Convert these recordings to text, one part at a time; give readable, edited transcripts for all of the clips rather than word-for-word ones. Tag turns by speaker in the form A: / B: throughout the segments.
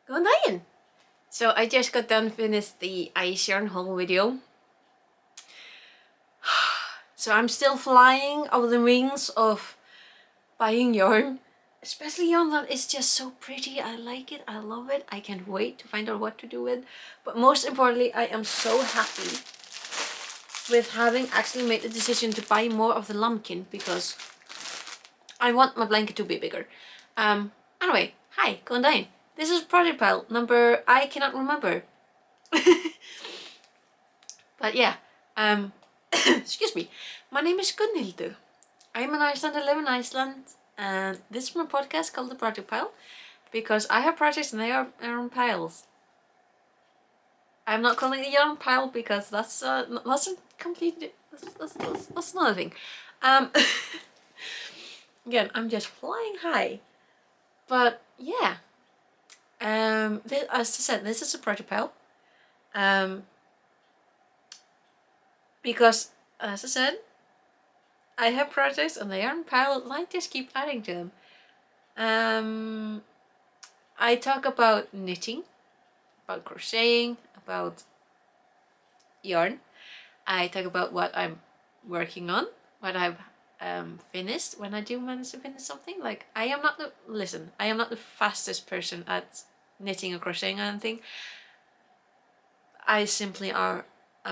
A: Going dying. So I just got done finished the ice yarn haul video. So I'm still flying over the wings of buying yarn. Especially yarn that is just so pretty. I like it, I love it. I can't wait to find out what to do with. But most importantly, I am so happy with having actually made the decision to buy more of the lambkin because I want my blanket to be bigger. Anyway, hi, going down. This is project pile number I cannot remember. But yeah, excuse me. My name is Gunnhildur. I'm in Iceland, I live in Iceland, and this is my podcast called The Project Pile because I have projects and they are on piles. I'm not calling it a yarn pile because that's a complete, that's another thing. Again, I'm just flying high. But yeah, as I said, this is a project pile. Because as I said, I have projects and they are in pile and I just keep adding to them. I talk about knitting, about crocheting, about yarn. I talk about what I'm working on, what I've finished when I do manage to finish something. Like I am not the fastest person at knitting or crocheting or anything. I simply I'm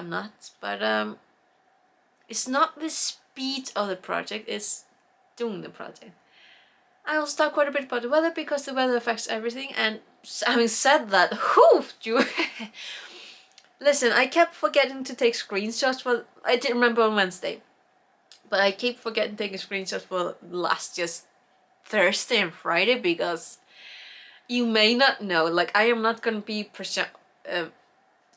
A: not, but it's not the speed of the project, it's doing the project. I also talk quite a bit about the weather because the weather affects everything, and having said that, listen, I kept forgetting to take screenshots I didn't remember on Wednesday, but I keep forgetting taking screenshots for last just Thursday and Friday because you may not know, like I am not gonna be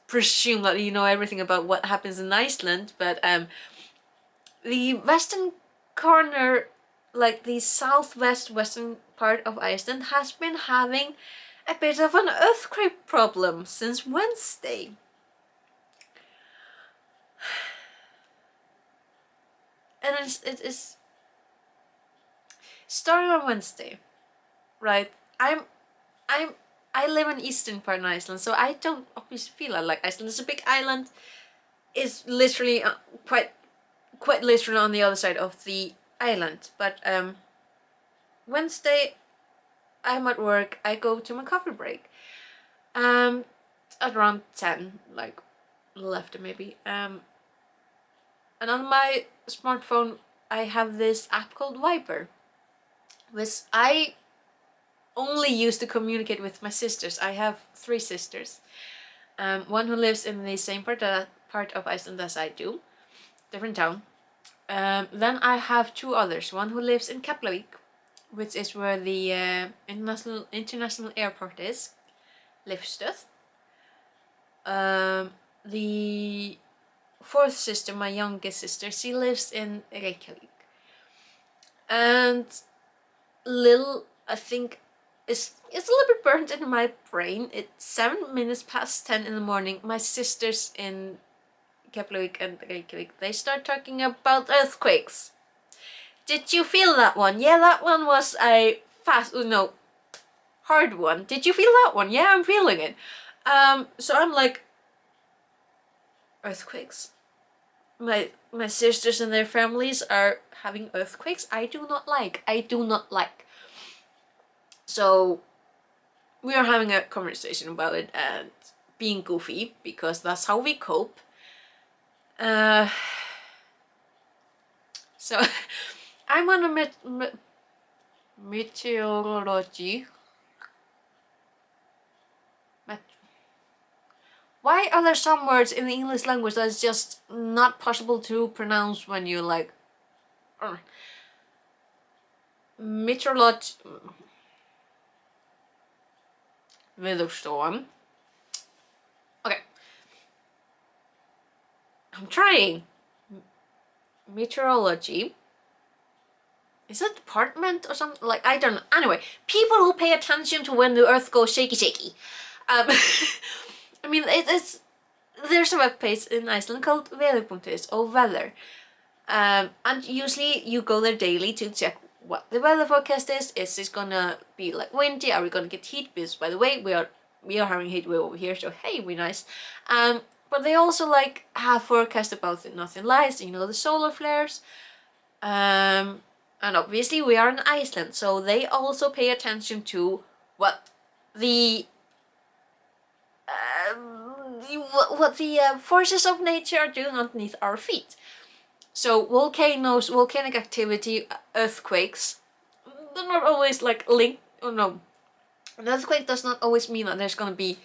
A: presume that you know everything about what happens in Iceland, but the western corner, like the western part of Iceland, has been having a bit of an earthquake problem since Wednesday. And it is starting on Wednesday, right? I live in eastern part of Iceland, so I don't obviously feel like Iceland is a big island. It's literally quite literally on the other side of the island. But Wednesday, I'm at work. I go to my coffee break. At around 10, like left maybe. And on my smartphone, I have this app called Viber, which I only use to communicate with my sisters. I have 3 sisters. One who lives in the same part of Iceland as I do, different town. Then I have 2 others. One who lives in Keflavik, which is where the international airport is, Leifsstöð. The 4th sister, my youngest sister, she lives in Reykjavik. And I think, it's a little bit burnt in my brain. It's 7 minutes past 10 in the morning. My sisters in Keflavik and Reykjavik, they start talking about earthquakes. Did you feel that one? Yeah, that one was a hard one. Did you feel that one? Yeah, I'm feeling it. So I'm like, earthquakes? My sisters and their families are having earthquakes? I do not like. So we are having a conversation about it and being goofy because that's how we cope. So I'm on a meteorology. Why are there some words in the English language that's just not possible to pronounce when you like meteorology? Veðurstofan. Okay. I'm trying. Meteorology. Is that department or something? Like, I don't know. Anyway, people who pay attention to when the earth goes shaky shaky. I mean, there's a webpage in Iceland called Veður.is, or weather. And usually you go there daily to check what the weather forecast is. Is it gonna be like windy? Are we gonna get heat? Because by the way, we are we are having heat wave over here, so hey, we nice. But they also like have forecast about the northern lights, you know, the solar flares. And obviously we are in Iceland, so they also pay attention to what the forces of nature are doing underneath our feet. So volcanoes, volcanic activity, earthquakes, they're not always like linked. Oh no, an earthquake does not always mean that there's gonna be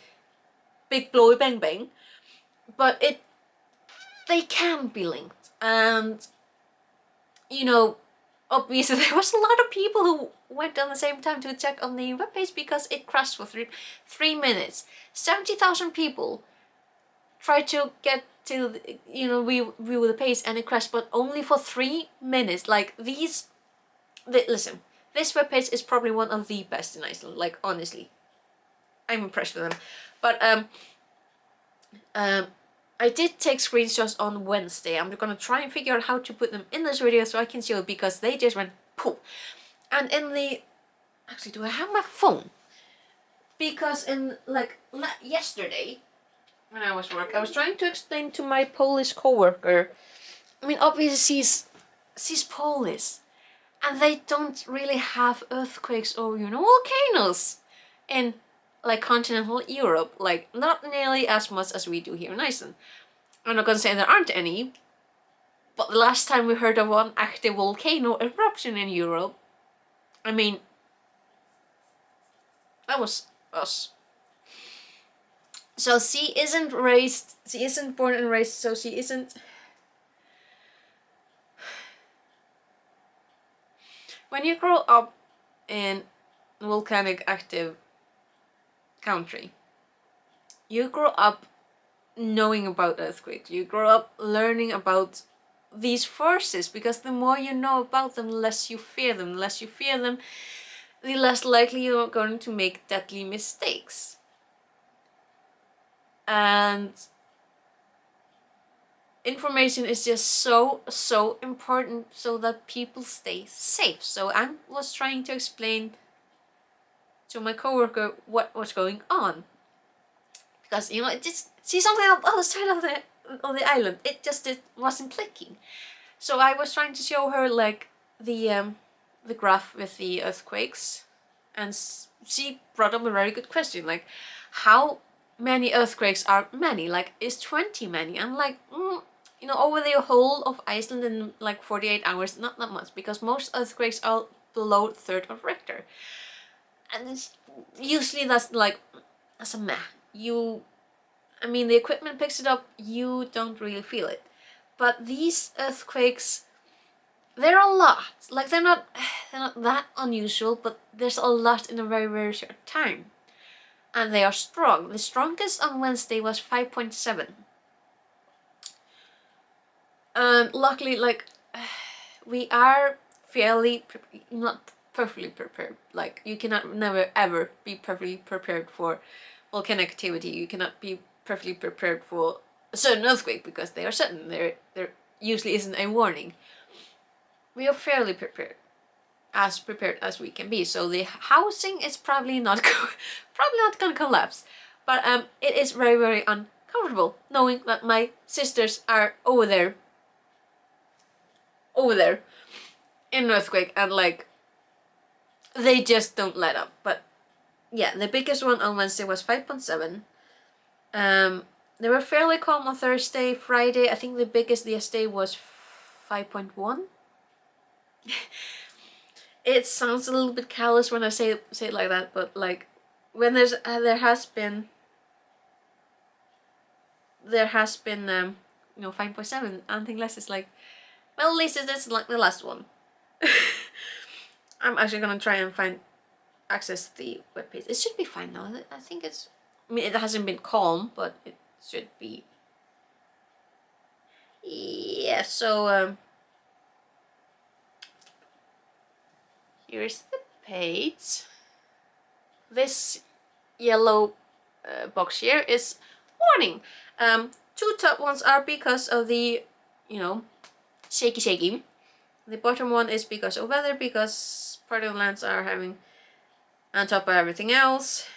A: big blowy bang bang, but they can be linked. And you know, obviously there was a lot of people who went on the same time to check on the webpage because it crashed for 3 minutes. 70,000 people tried to get to, you know, view the page, and it crashed, but only for 3 minutes. Like listen, this webpage is probably one of the best in Iceland. Like honestly, I'm impressed with them. But I did take screenshots on Wednesday. I'm gonna try and figure out how to put them in this video so I can show it, because they just went poof. And in the, actually, do I have my phone? Because in like yesterday, when I was work, I was trying to explain to my Polish coworker. I mean, obviously she's Polish, and they don't really have earthquakes or, you know, volcanoes in like continental Europe, like not nearly as much as we do here in Iceland. I'm not gonna say there aren't any, but the last time we heard of one active volcano eruption in Europe, I mean, that was us. So she isn't born and raised, so she isn't. When you grow up in a volcanic active country, you grow up knowing about earthquakes. You grow up learning about these forces, because the more you know about them, the less you fear them. The less you fear them, the less likely you're going to make deadly mistakes. And information is just so important so that people stay safe. So I was trying to explain to my coworker what was going on, because, you know, it just see something on the other side of the island. It wasn't clicking. So I was trying to show her like the graph with the earthquakes, and she brought up a very good question, like how many earthquakes are many? Like, is 20 many? I'm like, you know, over the whole of Iceland in like 48 hours, not that much, because most earthquakes are below third of Richter, and usually that's a meh. I mean, the equipment picks it up, you don't really feel it. But these earthquakes, they're a lot. Like, they're not that unusual, but there's a lot in a very, very short time. And they are strong. The strongest on Wednesday was 5.7. And luckily, like, we are fairly, not perfectly prepared. Like, you cannot never ever be perfectly prepared for volcanic activity. You cannot be perfectly prepared for a certain earthquake, because they are sudden. There usually isn't a warning. We are fairly prepared as we can be. So the housing is probably not gonna collapse, but it is very, very uncomfortable knowing that my sisters are over there in an earthquake, and like they just don't let up. But yeah, the biggest one on Wednesday was 5.7. They were fairly calm on Thursday, Friday. I think the biggest yesterday was 5.1. It sounds a little bit callous when I say it like that, but like when there has been you know, 5.7, anything less is like, well, at least it's like the last one. I'm actually gonna try and access the webpage. It should be fine now. I think it's, I mean, it hasn't been calm, but it should be. Yeah, so here's the page. This yellow box here is warning. Two top ones are because of the, you know, shaky. The bottom one is because of weather, because part of the lands are having, on top of everything else,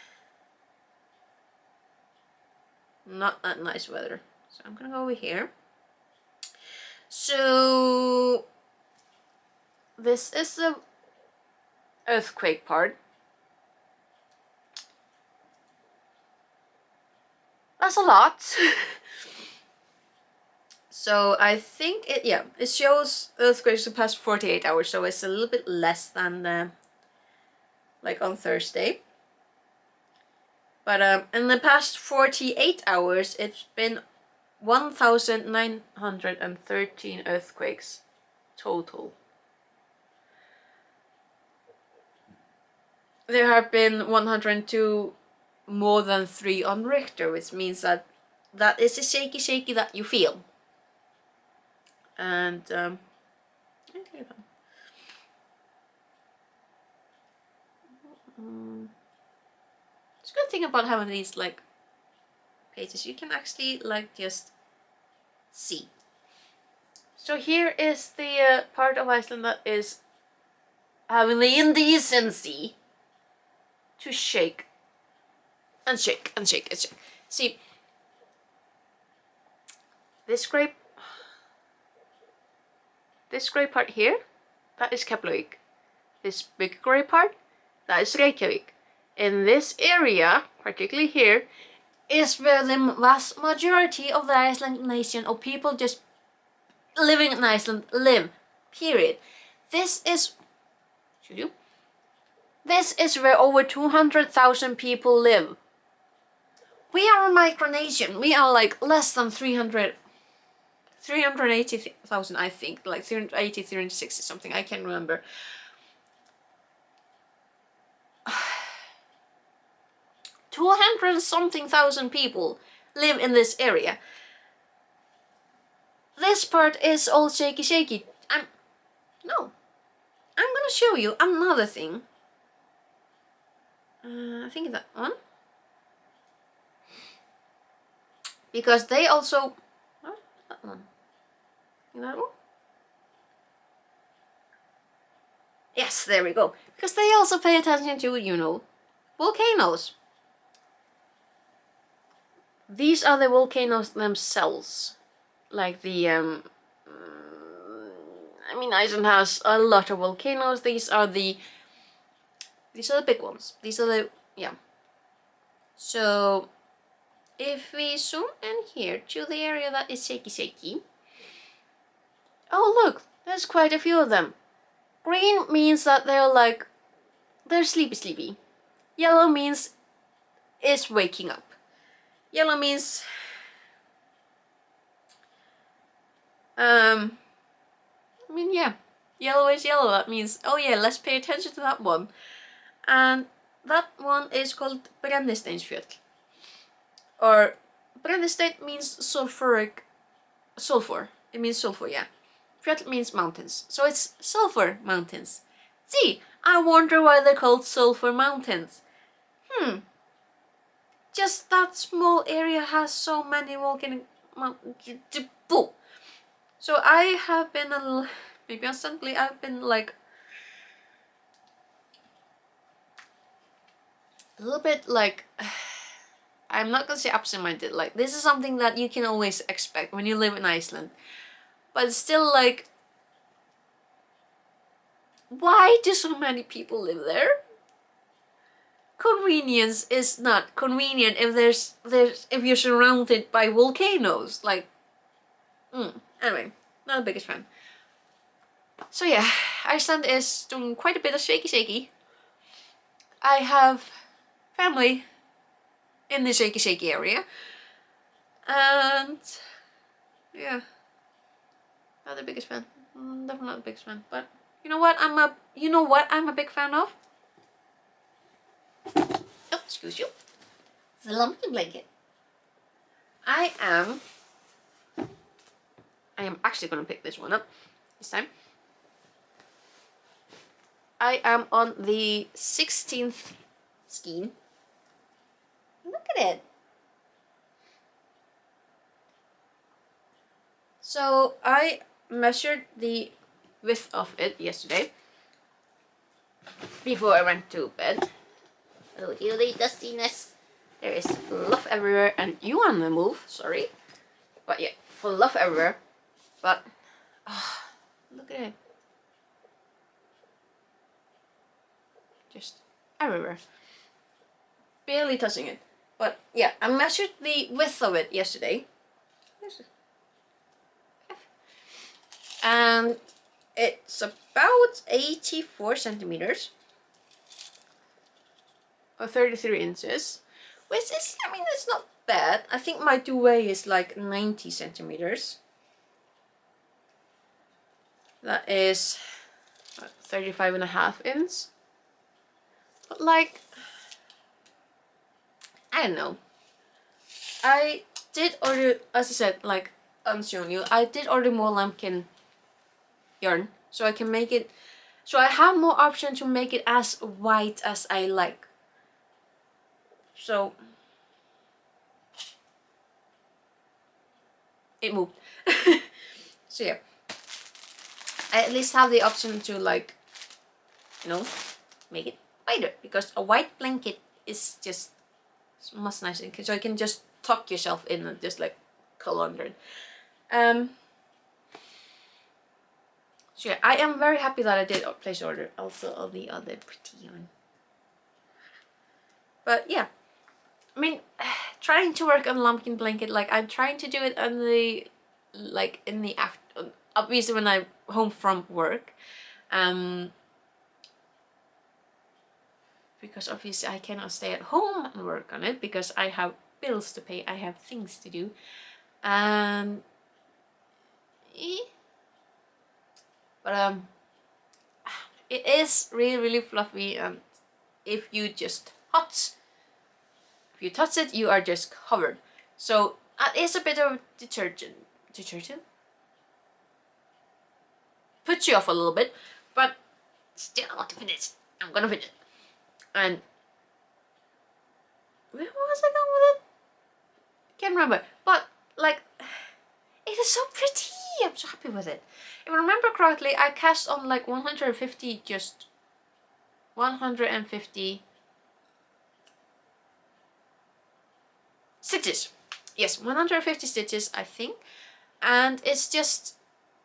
A: not that nice weather. So I'm gonna go over here. So this is the earthquake part. That's a lot. So I think it shows earthquakes the past 48 hours, so it's a little bit less than like on Thursday. But in the past 48 hours, it's been 1,913 earthquakes total. There have been 102 more than 3 on Richter, which means that is a shaky that you feel. And it's a good thing about having these like pages. You can actually like just see. So here is the part of Iceland that is having the indecency to shake and shake and shake and shake. See, this grey part here, that is Keflavik. This big grey part, that is Reykjavik. In this area, particularly here, is where the vast majority of the Icelandic nation of people just living in Iceland live. Period. This is where over 200,000 people live. We are a micronation. We are like less than 380,000, I think, like 380, 360 something, I can't remember. $200-something thousand people live in this area. This part is all shaky. I'm gonna show you another thing. I think that one. Because they also... What? That one. That one? Yes, there we go. Because they also pay attention to, you know, volcanoes. These are the volcanoes themselves. Like the, I mean, Iceland has a lot of volcanoes. These are the big ones. These are the, yeah. So, if we zoom in here to the area that is shaky. Oh look, there's quite a few of them. Green means that they're sleepy. Yellow means is waking up. Yellow means I mean, yeah, yellow is yellow. That means, oh yeah, let's pay attention to that one. And that one is called Brennisteinsfjöll. Or Brennistein means sulfur. It means sulfur, yeah. Fjöll means mountains. So it's sulfur mountains. See, I wonder why they're called sulfur mountains. Just that small area has so many volcanic mountains. So I have been a little, maybe uncertainly, I've been like a little bit like, I'm not gonna say absent-minded, like this is something that you can always expect when you live in Iceland. But still, like, why do so many people live there? Convenience is not convenient if if you're surrounded by volcanoes. Like, anyway, not the biggest fan. So yeah, Iceland is doing quite a bit of shaky. I have family in the shaky area, and yeah, not the biggest fan. Definitely not the biggest fan. But you know what? I'm a big fan of. Oh, excuse you. The lumpy blanket. I am actually gonna pick this one up this time. I am on the 16th skein. Look at it. So I measured the width of it yesterday before I went to bed. Oh, dear, the dustiness. There is fluff everywhere, and you on the move. Sorry, but yeah, fluff everywhere. But look at it, just everywhere. Barely touching it. But yeah, I measured the width of it yesterday. And it's about 84 centimeters. Or 33 inches. Which is, I mean, it's not bad. I think my duvet is like 90 centimeters. That is 35.5 inches. But like, I don't know. I did order, as I said, like I'm showing you, I did order more lambkin yarn, so I can make it, so I have more option to make it as white as I like. So it moved. So yeah, I at least have the option to, like, you know, make it whiter, because a white blanket is just much nicer, so you can just tuck yourself in and just like curl under it. So yeah, I am very happy that I did place order also of the other pretty yarn. But yeah, I mean, trying to work on lambkin blanket, like I'm trying to do it on the, like in the after, obviously when I'm home from work, because obviously I cannot stay at home and work on it because I have bills to pay, I have things to do, and but it is really fluffy, and if you touch it, you are just covered. So it is a bit of detergent puts you off a little bit, but still I want to finish. I'm gonna finish. And where was I going with it? Can't remember. But like, it is so pretty. I'm so happy with it. If I remember correctly, I cast on like 150 stitches. Yes, 150 stitches, I think. And it's just,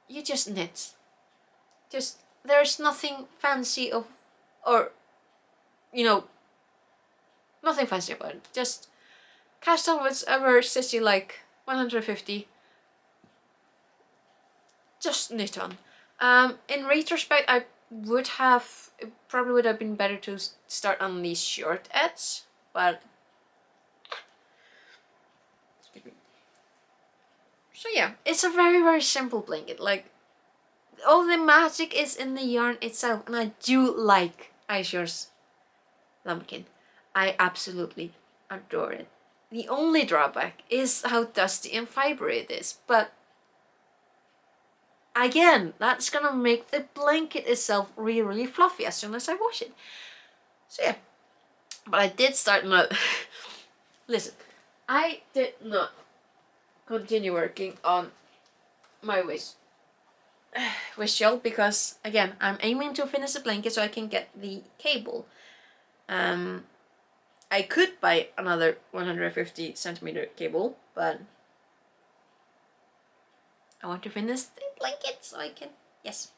A: you just knit. Just, there's nothing fancy of, or, you know, nothing fancy about it. Just cast on whatever stitch you like, 150. Just knit on. In retrospect, I would have, it probably would have been better to start on these short edges, but so yeah, it's a very simple blanket. Like, all the magic is in the yarn itself, and I do like Aishore's lambkin. I absolutely adore it. The only drawback is how dusty and fibery it is, but again, that's gonna make the blanket itself really fluffy as soon as I wash it. So yeah, but I did start not. Listen, I did not continue working on my wish shawl because, again, I'm aiming to finish the blanket so I can get the cable. I could buy another 150 centimeter cable, but I want to finish the blanket so I can, yes.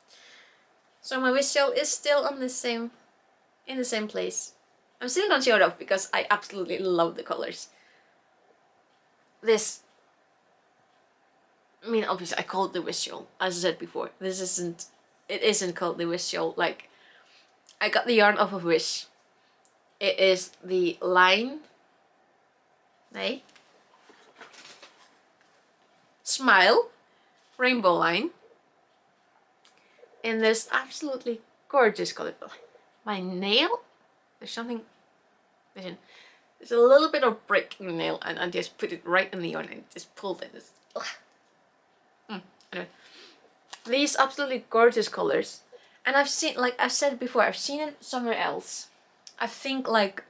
A: So my wish shawl is still on the same, in the same place. I'm still not sure of because I absolutely love the colors. This, I mean, obviously I call it the wish shawl, as I said before. It isn't called the wish shawl. Like, I got the yarn off of Wish. It is the line, Smile, rainbow line, in this absolutely gorgeous color. My nail, there's something, listen, there's a little bit of break in the nail, and I just put it right in the yarn and just pulled it. Anyway, these absolutely gorgeous colors, and I've seen, like I said before, I've seen it somewhere else. I think like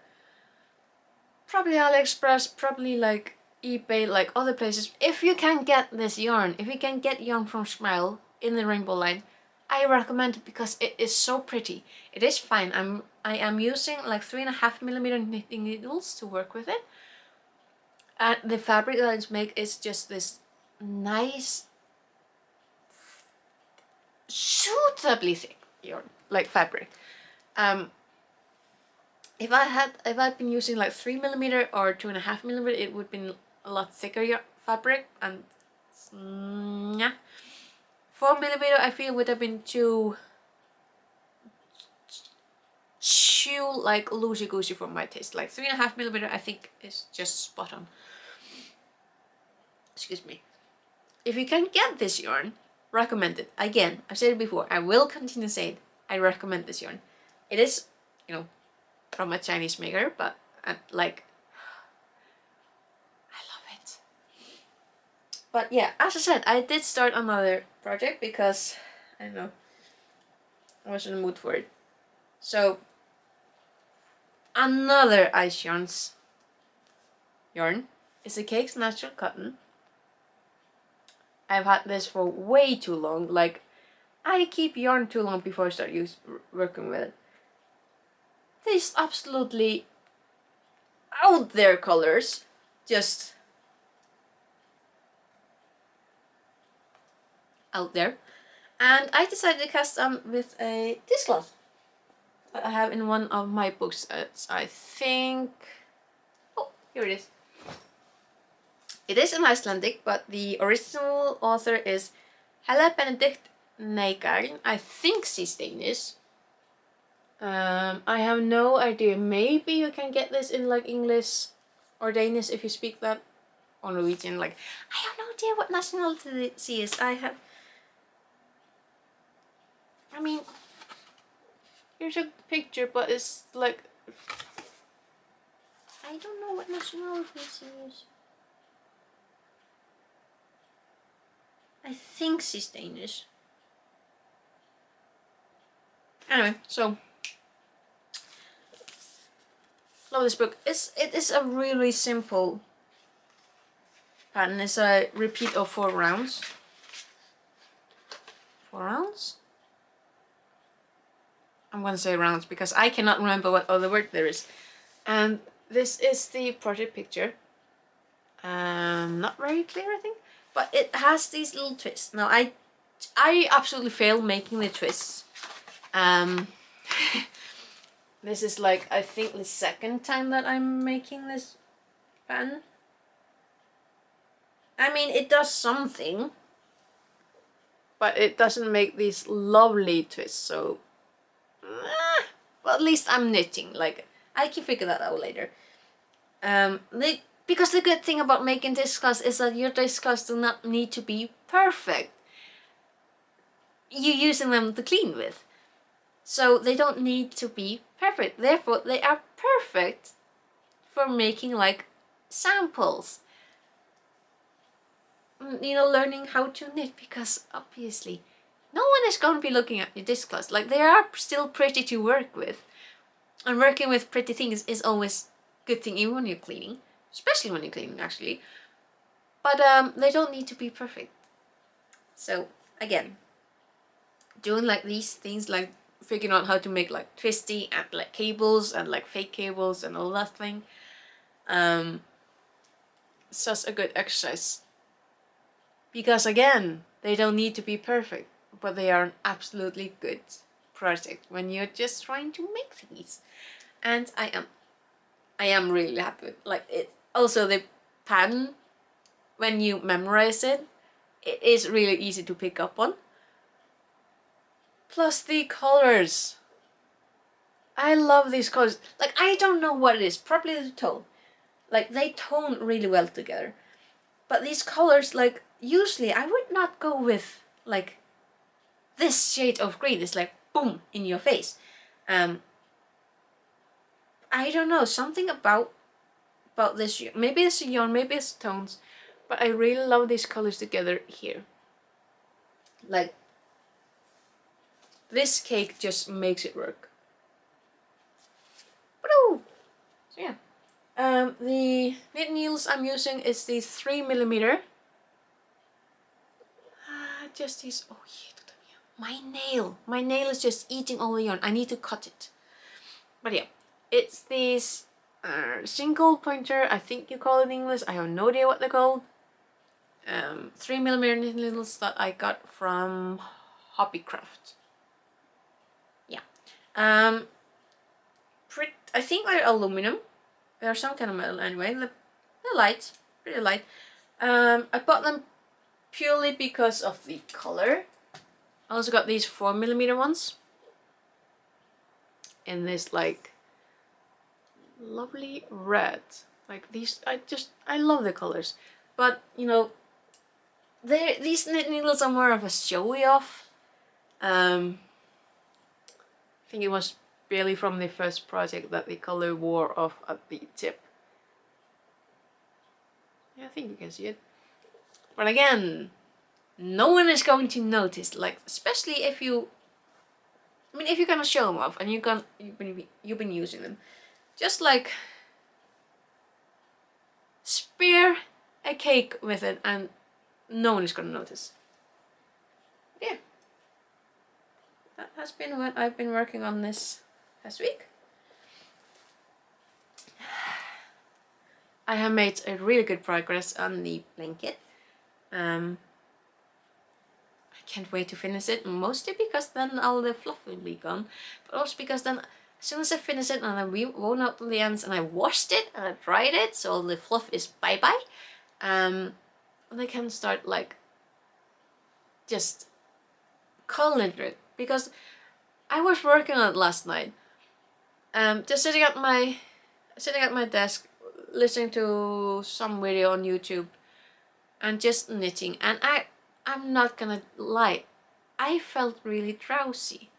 A: probably AliExpress, probably like eBay, like other places. If you can get this yarn, if you can get yarn from Smile in the rainbow line, I recommend it because it is so pretty. It is fine. I am using like 3.5mm knitting needles to work with it, And the fabric that it's made is just this nice, suitably thick yarn, like fabric. If I'd been using like 3mm or 2.5mm, it would have been a lot thicker fabric, and yeah. 4mm I feel would have been too like loosey goosey for my taste. Like 3.5mm I think is just spot on. Excuse me. If you can get this yarn, recommend it. Again, I've said it before, I will continue to say it. I recommend this yarn. It is, you know, from a Chinese maker, but like, I love it. But yeah, as I said, I did start another project because, I don't know, I was in the mood for it. So, another Ice Yarns yarn is a Cake's Natural Cotton. I've had this for way too long. Like, I keep yarn too long before I start working with it. These absolutely out there colors, just out there. And I decided to cast them with a dishcloth that I have in one of my books. It's, I think, oh, here it is. It is an Icelandic, but the original author is Helle Benedict Neigarn. I think she's Danish. I have no idea. Maybe you can get this in like English or Danish if you speak that, or Norwegian. Like, I have no idea what nationality she is. I mean, here's a picture, but it's like, I don't know what nationality she is. I think she's Danish. Anyway, so love this book. It is a really simple pattern. It's a repeat of 4 rounds. 4 rounds? I'm gonna say rounds because I cannot remember what other word there is. And this is the project picture. Not very clear, I think, but it has these little twists. Now I absolutely fail making the twists. This is like, I think, the second time that I'm making this pattern. I mean, it does something, but it doesn't make these lovely twists, so well, at least I'm knitting. Like, I can figure that out later. Because the good thing about making dishcloths is that your dishcloths do not need to be perfect. You're using them to clean with, so they don't need to be perfect. Therefore, they are perfect for making like samples. You know, learning how to knit, because obviously no one is going to be looking at your dishcloths. Like, they are still pretty to work with, and working with pretty things is always a good thing, even when you're cleaning, especially when you're cleaning actually. But they don't need to be perfect. So again, doing like these things, like figuring out how to make like twisty and like cables and like fake cables and all that thing, such a good exercise. Because again, they don't need to be perfect, but they are an absolutely good project when you're just trying to make things. And I am really happy with, like, it. Also, the pattern, when you memorize it, it is really easy to pick up on. Plus the colors. I love these colors. Like, I don't know what it is, probably the tone. Like, they tone really well together. But these colors, like, usually I would not go with like this shade of green. It's like boom in your face. I don't know, something about this. Maybe it's yarn, maybe it's tones, but I really love these colors together here. Like, this cake just makes it work. So yeah. The knit needles I'm using is these 3mm. Just these. Oh yeah, my nail is just eating all the yarn. I need to cut it. But yeah, it's these single pointer, I think you call it in English, I have no idea what they're called. 3mm knitting needles that I got from Hobbycraft. Yeah. I think they're aluminum. They're some kind of metal anyway. They're light, pretty light. I bought them purely because of the color. I also got these 4mm ones in this like lovely red. Like these, I love the colors. But you know, these knit needles are more of a showy off. I think it was barely from the first project that the color wore off at the tip. Yeah, I think you can see it. But again, no one is going to notice, like, especially if you, I mean, if you're gonna show them off and you've been using them, just like spear a cake with it and no one is gonna notice. Yeah, that has been what I've been working on this past week. I have made a really good progress on the blanket. I can't wait to finish it, mostly because then all the fluff will be gone, but also because then as soon as I finish it and I wound out the ends and I washed it and I dried it, so all the fluff is bye-bye, and I can start like just calling it, because I was working on it last night, just sitting at my desk listening to some video on YouTube and just knitting, and I'm not gonna lie, I felt really drowsy.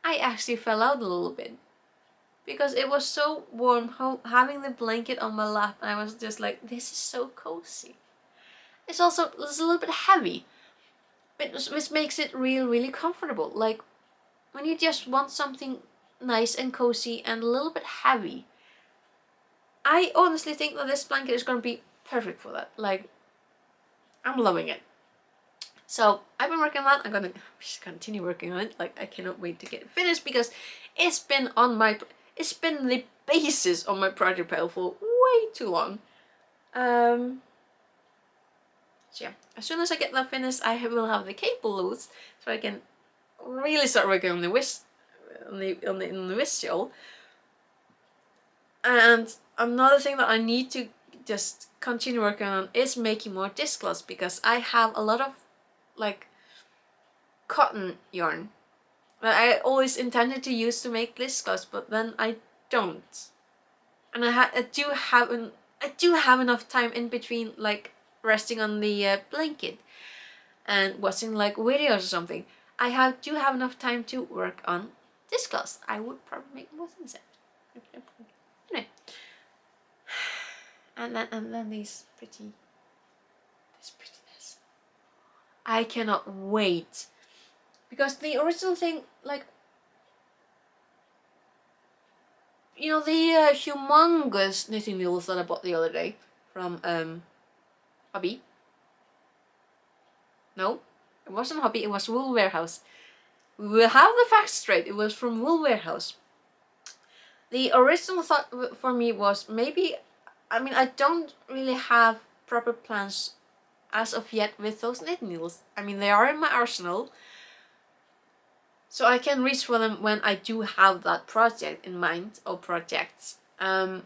A: I actually fell out a little bit because it was so warm having the blanket on my lap, and I was just like, this is so cozy. It's a little bit heavy, which makes it really comfortable. Like when you just want something nice and cozy and a little bit heavy, I honestly think that this blanket is gonna be perfect for that. Like, I'm loving it. So I've been working on that. I'm gonna just continue working on it. Like, I cannot wait to get it finished because it's been the basis of my project pile for way too long. So yeah, as soon as I get that finished, I will have the cable loose so I can really start working on the wrist shawl. And another thing that I need to just continue working on is making more dishcloths, because I have a lot of like cotton yarn that I always intended to use to make dishcloths, but then I don't. And I do have enough time in between, like resting on the blanket and watching like videos or something. Do have enough time to work on dishcloths. I would probably make more things out. Anyway. And then this prettiness. I cannot wait, because the original thing, like, you know, the humongous knitting needles that I bought the other day from Hobby. No, it wasn't Hobby. It was Wool Warehouse. We will have the facts straight. It was from Wool Warehouse. The original thought for me was maybe, I mean, I don't really have proper plans as of yet with those knitting needles. I mean, they are in my arsenal, so I can reach for them when I do have that project in mind, or projects. But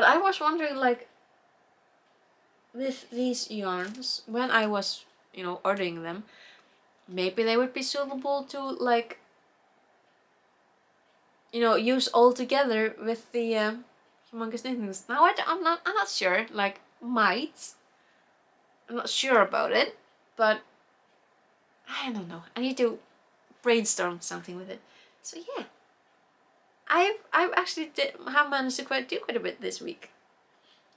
A: I was wondering, like, with these yarns, when I was, you know, ordering them, maybe they would be suitable to, like, you know, use all together with the humongous knitting needles. Now I'm not sure. Like, might. I'm not sure about it, but I don't know. I need to brainstorm something with it. So yeah, I've actually have managed to do quite a bit this week.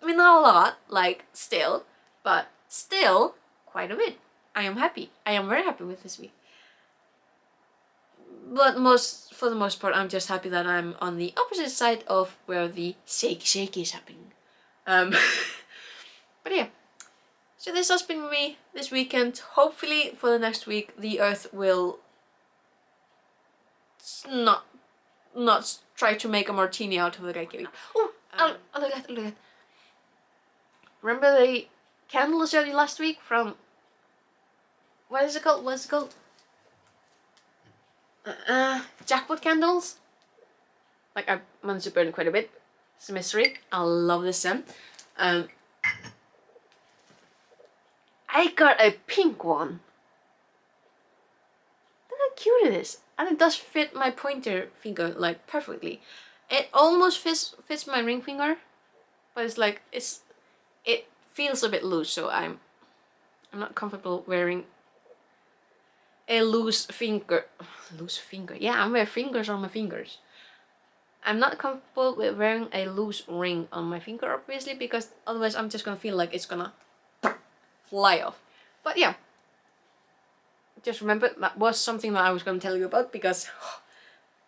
A: I mean, not a lot, like, still, but still quite a bit. I am happy. I am very happy with this week. But for the most part, I'm just happy that I'm on the opposite side of where the shaky is happening. But yeah. So this has been me this weekend. Hopefully for the next week the earth will not try to make a martini out of the Reykjavik. Oh, Oh, look at that, look at that. Remember the candle I showed you last week from... What is it called? What's it called? Jackpot candles? Like, I managed to burn quite a bit. It's a mystery. I love this scent. I got a pink one. Look how cute it is. And it does fit my pointer finger, like, perfectly. It almost fits my ring finger. But it's like, it feels a bit loose, so I'm not comfortable wearing a loose finger. Loose finger? Yeah, I'm wearing fingers on my fingers. I'm not comfortable with wearing a loose ring on my finger, obviously, because otherwise I'm just gonna feel like it's gonna fly off. But yeah, just remember that was something that I was gonna tell you about, because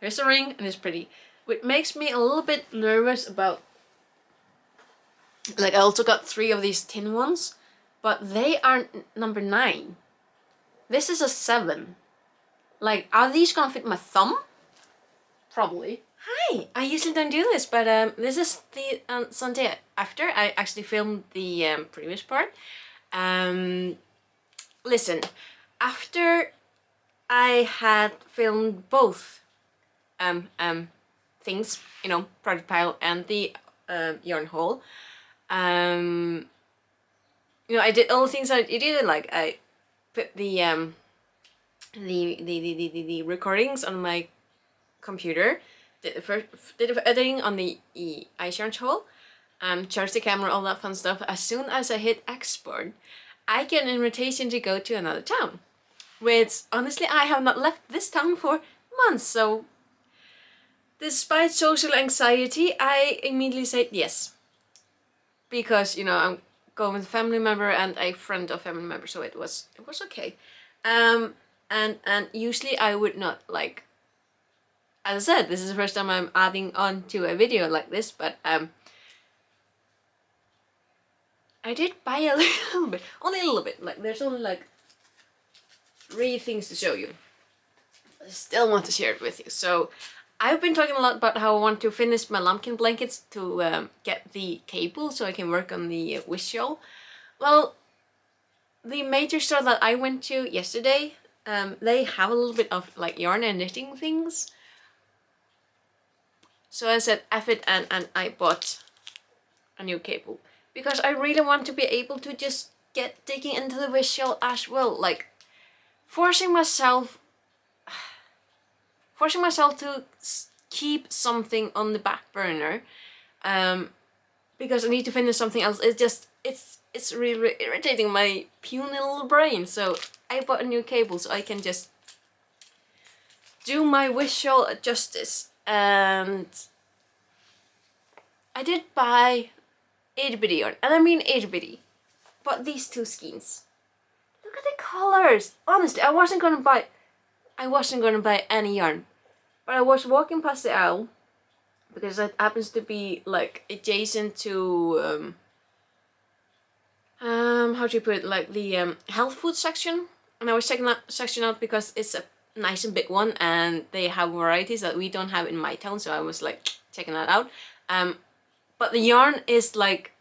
A: here's a ring and it's pretty. Which makes me a little bit nervous about, like, I also got 3 of these tin ones, but they are number 9. This is a 7. Like, are these gonna fit my thumb? Probably. Hi! I usually don't do this, but this is the Sunday after I actually filmed the previous part. Listen, after I had filmed both things, you know, project pile and the yarn haul, you know, I did all the things I did. Like, I put the recordings on my computer, did the editing on the ice yarn haul, charged the camera, all that fun stuff. As soon as I hit export, I get an invitation to go to another town, which honestly I have not left this town for months. So despite social anxiety, I immediately said yes, because, you know, I'm going with a family member and a friend of family member, so it was okay. And usually I would not, like, as I said, this is the first time I'm adding on to a video like this, but I did buy a little bit, only a little bit. Like, there's only like 3 things to show you. I still want to share it with you. So I've been talking a lot about how I want to finish my lambkin blankets to get the cable so I can work on the wish shawl. Well, the major store that I went to yesterday, they have a little bit of like yarn and knitting things. So I said F it, and I bought a new cable, because I really want to be able to just get digging into the wish shawl as well. Like, forcing myself to keep something on the back burner, because I need to finish something else. It's really irritating my puny little brain. So I bought a new cable so I can just do my wish shawl justice. And I did buy 8-bitty yarn, and I mean 8-bitty, but these 2 skeins. Look at the colors. Honestly, I wasn't gonna buy any yarn, but I was walking past the aisle, because it happens to be like adjacent to how do you put it, like the health food section, and I was checking that section out because it's a nice and big one, and they have varieties that we don't have in my town, so I was like checking that out. But the yarn is like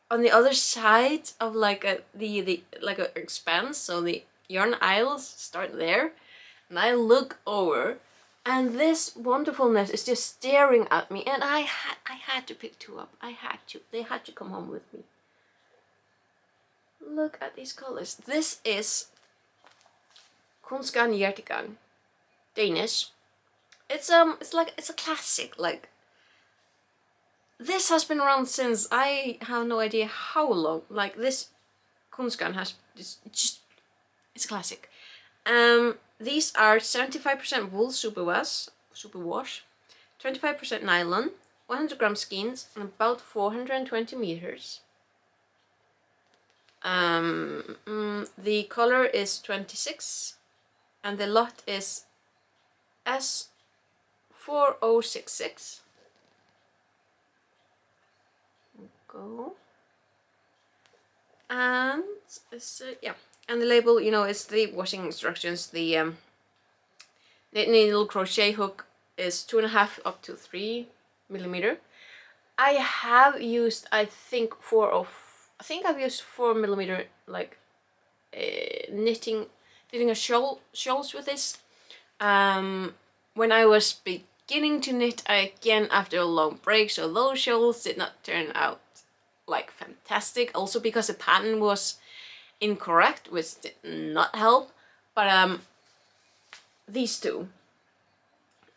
A: on the other side of like the expanse, so the yarn aisles start there, and I look over, and this wonderfulness is just staring at me, and I had to pick 2 up. They had to come home with me. Look at these colors. This is Kunsgarn Hjertegarn, Danish. It's a classic. Like, this has been around since I have no idea how long. Like, this Kunsgarn has it's a classic. These are 75% wool superwash, 25% nylon, 100 gram skeins, and about 420 meters. The color is 26, and the lot is S4066. Go. And yeah, and the label, you know, is the washing instructions. The needle crochet hook is 2.5 up to 3 millimeter. I have used, I think I've used 4mm like knitting a shawls with this. When I was beginning to knit again after a long break, so those shawls did not turn out like fantastic. Also because the pattern was incorrect, which did not help. But these two,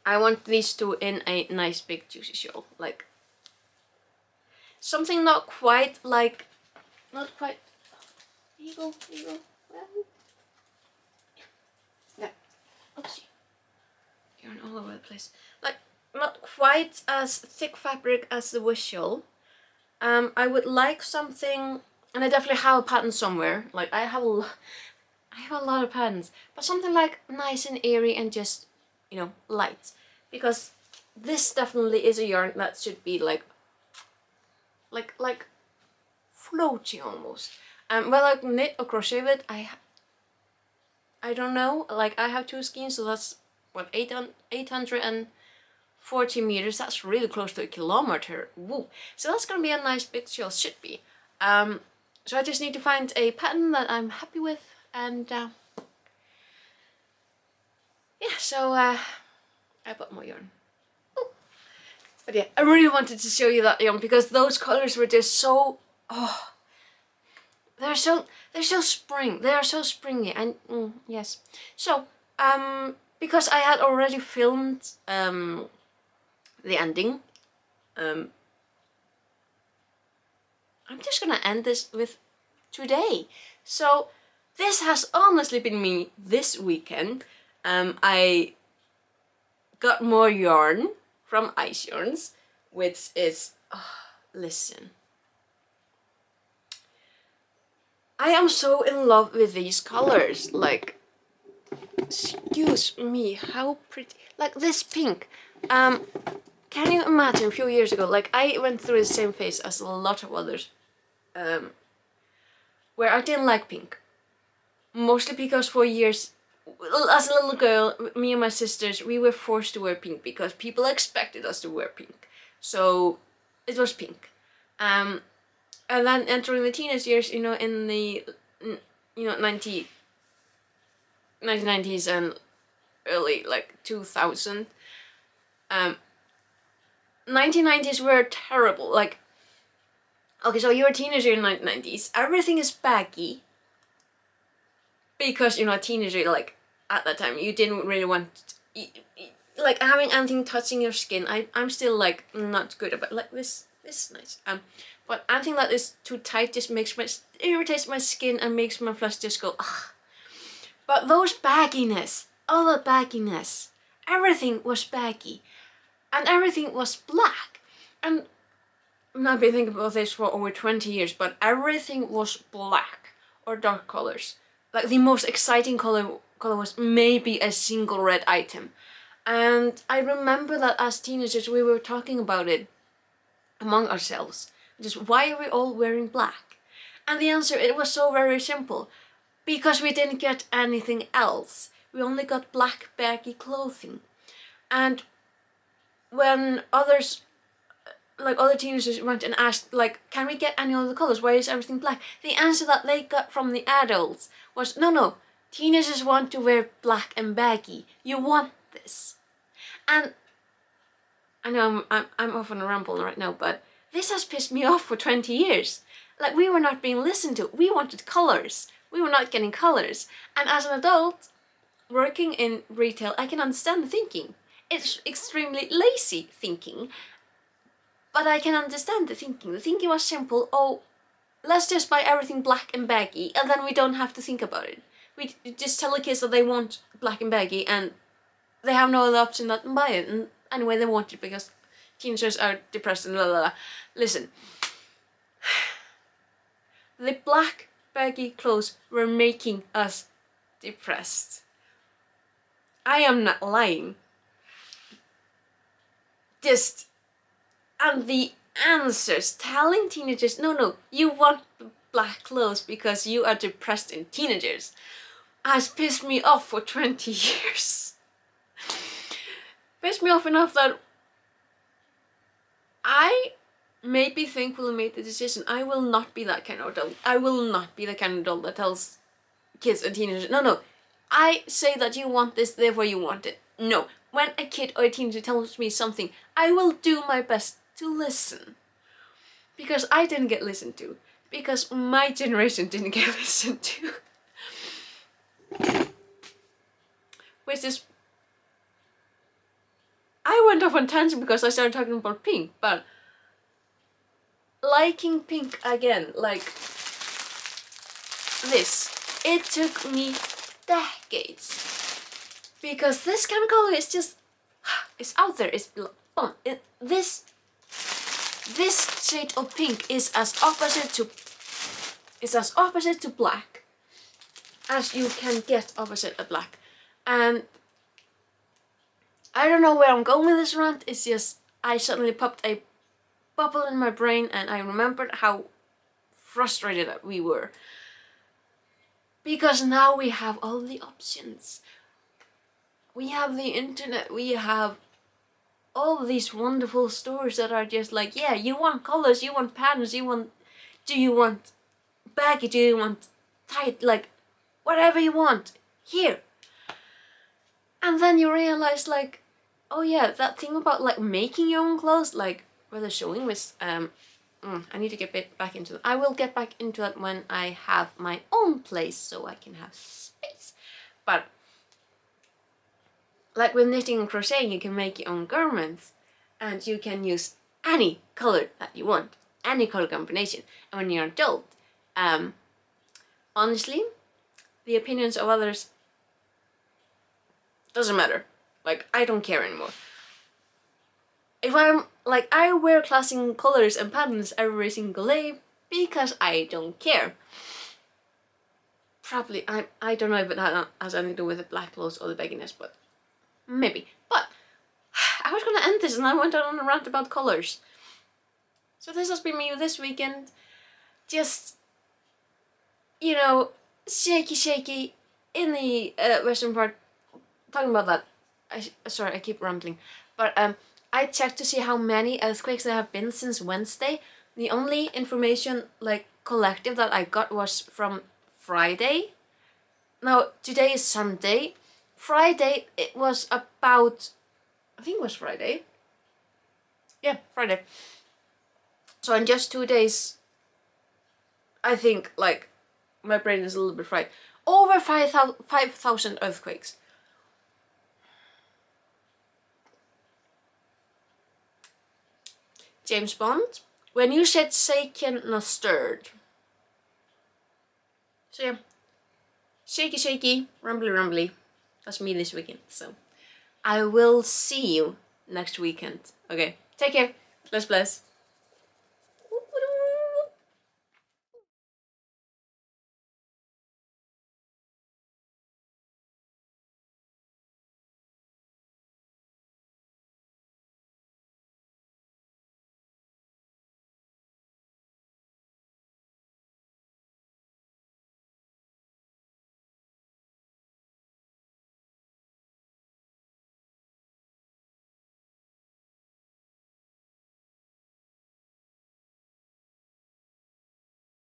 A: I want these two in a nice big juicy shawl, like something not quite like, not quite. Here you go, here you go. Yeah. Oopsie. You're all over the place. Like, not quite as thick fabric as the wish shawl. I would like something, and I definitely have a pattern somewhere. Like I have a lot of patterns, but something like nice and airy and just, you know, light. Because this definitely is a yarn that should be like floaty almost. Well, like knit or crochet with, I don't know. Like I have 2 skeins, so that's what 840 meters. That's really close to a kilometer. Woo! So that's gonna be a nice big shawl. Should be. So I just need to find a pattern that I'm happy with, and yeah. So I bought more yarn. Ooh. But yeah, I really wanted to show you that yarn because those colors were just so, oh, they're so spring. They are so springy, and yes. So because I had already filmed the ending, I'm just gonna end this with today. So this has honestly been me this weekend. I got more yarn from Ice Yarns, which is, listen. I am so in love with these colors. Like, excuse me, how pretty. Like this pink. Can you imagine a few years ago, like I went through the same phase as a lot of others, where I didn't like pink. Mostly because for years, as a little girl, me and my sisters, we were forced to wear pink because people expected us to wear pink. So it was pink. And then entering the teenage years, you know, in the 1990s and early like 2000, 1990s were terrible. Like, okay, so you're a teenager in the 1990s, everything is baggy because, you know, a teenager, like at that time you didn't really want like having anything touching your skin. I'm still like not good about, like this is nice, but anything that is too tight just irritates my skin and makes my flesh just go ugh. But those bagginess, all the bagginess, everything was baggy and everything was black. And I've been thinking about this for over 20 years, but everything was black or dark colors. Like the most exciting color was maybe a single red item. And I remember that as teenagers we were talking about it among ourselves. Just, why are we all wearing black? And the answer, it was so very simple. Because we didn't get anything else. We only got black baggy clothing. And when others, like other teenagers, went and asked, like, can we get any other colors? Why is everything black? The answer that they got from the adults was, no, teenagers want to wear black and baggy. You want this. And I know I'm off on a ramble right now, but this has pissed me off for 20 years. Like, we were not being listened to. We wanted colors. We were not getting colors. And as an adult, working in retail, I can understand the thinking. It's extremely lazy thinking, but I can understand the thinking. The thinking was simple. Oh, let's just buy everything black and baggy, and then we don't have to think about it. We just tell the kids that they want black and baggy, and they have no other option than to buy it. And anyway, they want it because teenagers are depressed and blah blah blah. Listen, the black baggy clothes were making us depressed. I am not lying. Just, and the answers telling teenagers, no, you want black clothes because you are depressed in teenagers, has pissed me off for 20 years. Pissed me off enough that I maybe thankfully made the decision. I will not be that kind of adult. I will not be the kind of adult that tells kids or teenagers, no, I say that you want this, therefore you want it. No. When a kid or a teenager tells me something, I will do my best to listen. Because I didn't get listened to. Because my generation didn't get listened to. Which is... I went off on tangent because I started talking about pink, but... liking pink again, like... this. It took me decades. Because this kind of color is just... it's out there, it's fun. This shade of pink is as opposite to black as you can get opposite a black. And I don't know where I'm going with this rant, it's just I suddenly popped a bubble in my brain and I remembered how frustrated we were. Because now we have all the options. We have the internet, we have all these wonderful stores that are just like, yeah, you want colors, you want patterns, do you want baggy, do you want tight, like, whatever you want, here. And then you realize, like, oh yeah, that thing about, like, making your own clothes, like, whether showing this, I need to get back into that. I will get back into it when I have my own place, so I can have space. But like with knitting and crocheting, you can make your own garments and you can use any color that you want, any color combination. And when you're an adult, honestly, the opinions of others doesn't matter. Like, I don't care anymore. If I'm like, I wear classic colors and patterns every single day because I don't care. Probably, I don't know if it has anything to do with the black clothes or the bagginess, but maybe. But I was gonna end this and I went on a rant about colors. So this has been me this weekend. Just, you know, shaky in the western part. Talking about that, sorry, I keep rambling. But I checked to see how many earthquakes there have been since Wednesday. The only information, like, collective that I got was from Friday. Now, today is Sunday. Friday, it was about... I think it was Friday. Yeah, Friday. So in just 2 days, I think, like, my brain is a little bit fried. Over 5,000 earthquakes. James Bond, when you said shaken, not stirred. So yeah, shaky, rumbly. That's me this weekend. So I will see you next weekend. Okay, take care. Bless.